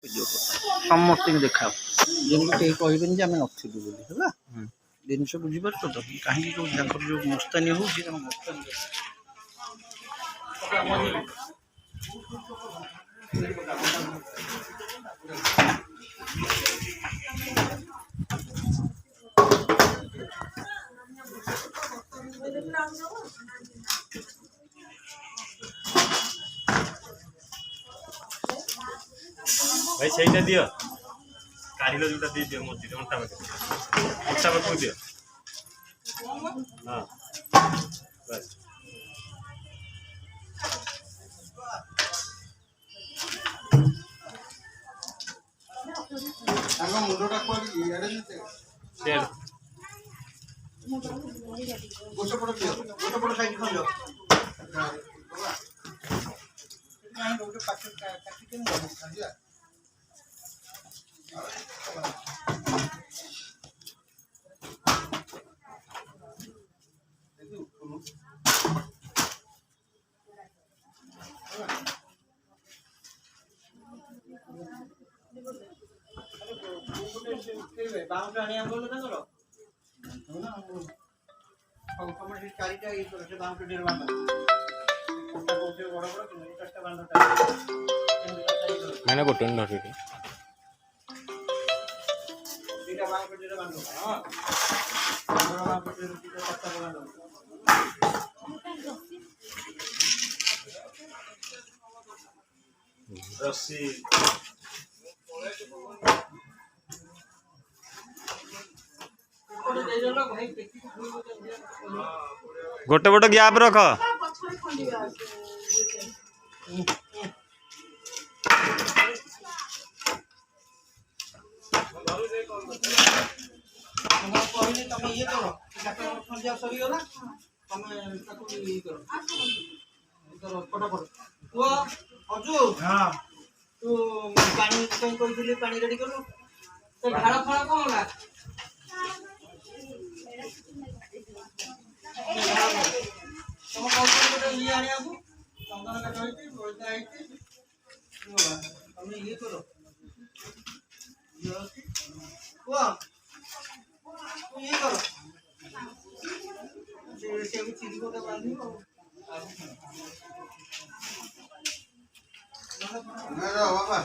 ସମସ୍ତଙ୍କୁ ଦେଖାଅ ଯେମିତି କେହି କହିବେନି ଯେ ଆମେ ନଥିଲୁ ବୋଲି ହେଲା। ଜିନିଷ ବୁଝିପାରୁଛ ତ କାହିଁକି ଯୋଉ ତାଙ୍କର ଯୋଉ ମସ୍ତାନୀ ହଉଛି ତାଙ୍କ ମସ୍ତାନୀ भाई सही दियो काढ़ जोटा दे दियो मझे अंटा पाखक दियो हाँ बस मुंडा गोटे पट दियो गोटे पट साइड खंड गोटे पाखे काटिके बाउंड आने बोलो ना करो कम चारिटा ये कर से बाउंड डेर बांधा कोटा कोटे बड़ बड़ तीन चारटा बांधा मैंने गोटे नठी तीटा बाउंड डेर बांधो हां बड़ बाउंड डेर तीटा चारटा बांधो रस्सी गोटे गोटे गैप रख तुम ये करो खंडिया सरी गला तुम ये करो फटाफट तू अजू हां तू पानी कहीं कोई पानी रेडी कर लो तो भाड़ा फड़ा कौन होला तुम कौन ये आने आगु चंदन का कहते बोलता है कि तुम ये करो वो तू ये करो से भी चीज को तो बांधी ना रो बाबा